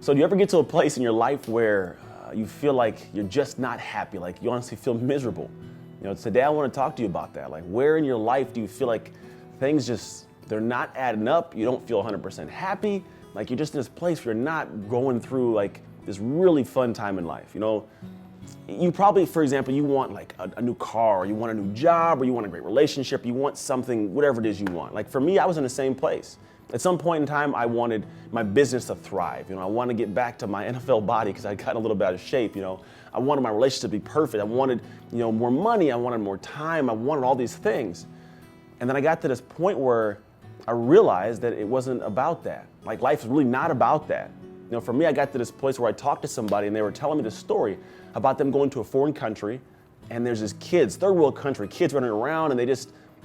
So do you ever get to a place in your life where you feel like you're just not happy, like you honestly feel miserable? Today I want to talk to you about that. Like, where in your life do you feel like things just, they're not adding up? You don't feel 100% happy. Like, you're just in this place where you're not going through like this really fun time in life. You probably, for example, you want like a new car, or you want a new job, or you want a great relationship, you want something, whatever it is you want. Like for me, I was in the same place. At some point in time, I wanted my business to thrive. I wanted to get back to my NFL body because I'd gotten a little bit out of shape. I wanted my relationship to be perfect. I wanted, more money. I wanted more time. I wanted all these things. And then I got to this point where I realized that it wasn't about that. Like, life is really not about that. For me, I got to this place where I talked to somebody and they were telling me this story about them going to a foreign country, and there's these kids, third world country, kids running around, and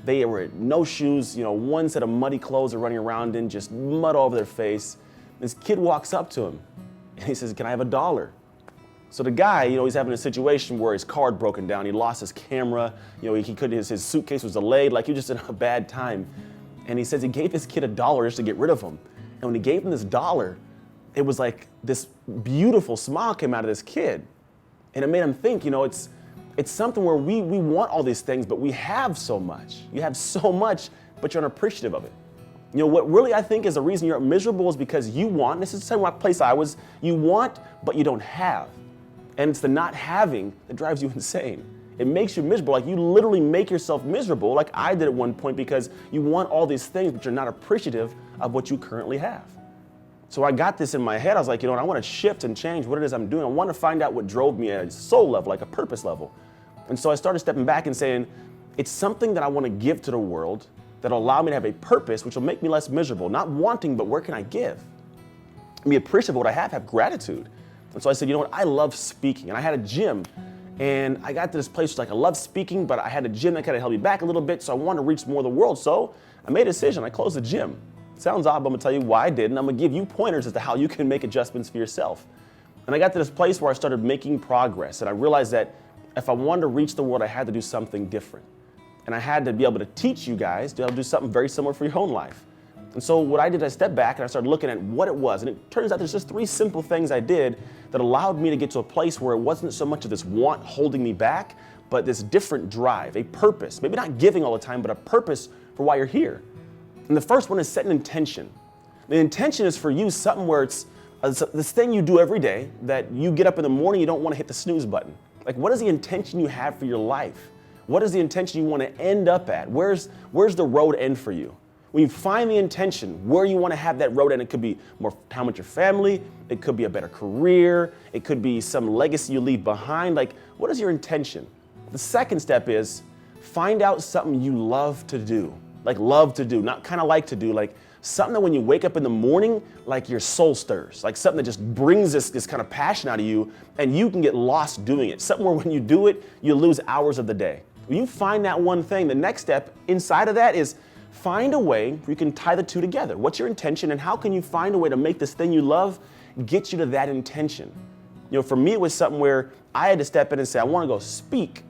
they were no shoes, one set of muddy clothes they're running around in, just mud all over their face. This kid walks up to him and he says, "Can I have $1?" So the guy, he's having a situation where his car had broken down, he lost his camera, his suitcase was delayed, like he was just in a bad time. And he says he gave this kid $1 just to get rid of him. And when he gave him this $1, it was like this beautiful smile came out of this kid. And it made him think, it's something where we want all these things, but we have so much. You have so much, but you're unappreciative of it. What really I think is the reason you're miserable is because you want, this is the same place I was, you want, but you don't have. And it's the not having that drives you insane. It makes you miserable. Like, you literally make yourself miserable, like I did at one point, because you want all these things, but you're not appreciative of what you currently have. So I got this in my head. I was like, I want to shift and change what it is I'm doing. I want to find out what drove me at a soul level, like a purpose level. And so I started stepping back and saying, it's something that I want to give to the world that'll allow me to have a purpose, which will make me less miserable. Not wanting, but where can I give? Be appreciative of what I have gratitude. And so I said, I love speaking. And I had a gym. And I got to this place where, like, I love speaking, but I had a gym that kind of held me back a little bit. So I wanted to reach more of the world. So I made a decision. I closed the gym. Sounds odd, but I'm gonna tell you why I did, and I'm gonna give you pointers as to how you can make adjustments for yourself. And I got to this place where I started making progress, and I realized that if I wanted to reach the world, I had to do something different. And I had to be able to teach you guys to be able to do something very similar for your own life. And so what I did, I stepped back and I started looking at what it was. And it turns out there's just 3 simple things I did that allowed me to get to a place where it wasn't so much of this want holding me back, but this different drive, a purpose. Maybe not giving all the time, but a purpose for why you're here. And the first one is set an intention. The intention is for you something where it's this thing you do every day that you get up in the morning, you don't want to hit the snooze button. Like, what is the intention you have for your life? What is the intention you want to end up at? Where's the road end for you? When you find the intention, where you want to have that road end, it could be more time with your family, it could be a better career, it could be some legacy you leave behind. Like, what is your intention? The second step is find out something you love to do. Like, love to do, not kind of like to do, like something that when you wake up in the morning, like your soul stirs, like something that just brings this kind of passion out of you and you can get lost doing it. Something where when you do it, you lose hours of the day. When you find that one thing, the next step inside of that is find a way where you can tie the two together. What's your intention and how can you find a way to make this thing you love get you to that intention? For me, it was something where I had to step in and say, I want to go speak.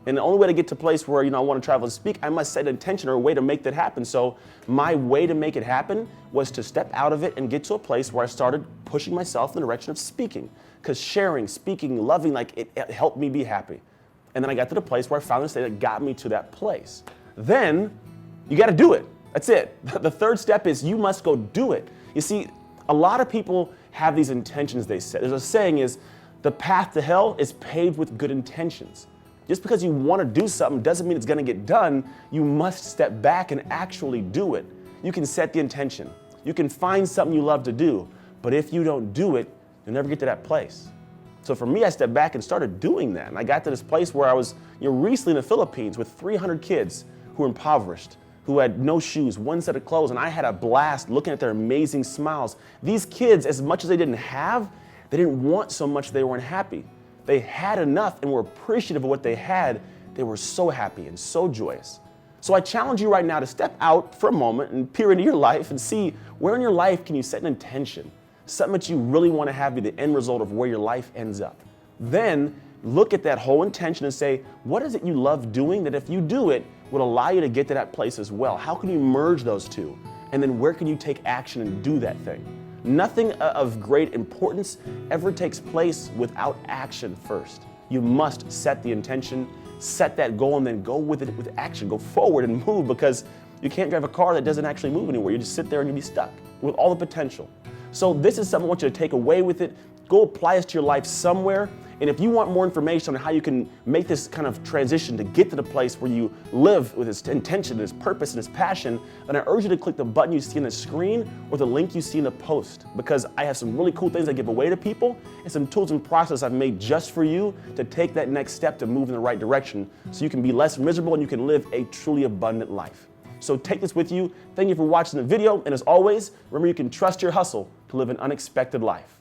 And the only way to get to a place where, I want to travel and speak, I must set an intention or a way to make that happen. So my way to make it happen was to step out of it and get to a place where I started pushing myself in the direction of speaking. Because sharing, speaking, loving, like it helped me be happy. And then I got to the place where I found this thing that got me to that place. Then you got to do it. That's it. The third step is you must go do it. You see, a lot of people have these intentions they set. There's a saying is, the path to hell is paved with good intentions. Just because you want to do something doesn't mean it's going to get done. You must step back and actually do it. You can set the intention. You can find something you love to do. But if you don't do it, you'll never get to that place. So for me, I stepped back and started doing that. And I got to this place where I was recently in the Philippines with 300 kids who were impoverished, who had no shoes, one set of clothes. And I had a blast looking at their amazing smiles. These kids, as much as they didn't have, they didn't want so much they weren't happy. They had enough and were appreciative of what they had. They were so happy and so joyous. So I challenge you right now to step out for a moment and peer into your life and see where in your life can you set an intention, something that you really want to have be the end result of where your life ends up. Then look at that whole intention and say, what is it you love doing that if you do it would allow you to get to that place as well? How can you merge those two? And then where can you take action and do that thing? Nothing of great importance ever takes place without action first. You must set the intention, set that goal, and then go with it with action. Go forward and move, because you can't drive a car that doesn't actually move anywhere. You just sit there and you'll be stuck with all the potential. So this is something I want you to take away with it. Go apply this to your life somewhere. And if you want more information on how you can make this kind of transition to get to the place where you live with this intention, this purpose, and this passion, then I urge you to click the button you see on the screen or the link you see in the post, because I have some really cool things I give away to people and some tools and process I've made just for you to take that next step to move in the right direction so you can be less miserable and you can live a truly abundant life. So take this with you. Thank you for watching the video. And as always, remember you can trust your hustle to live an unexpected life.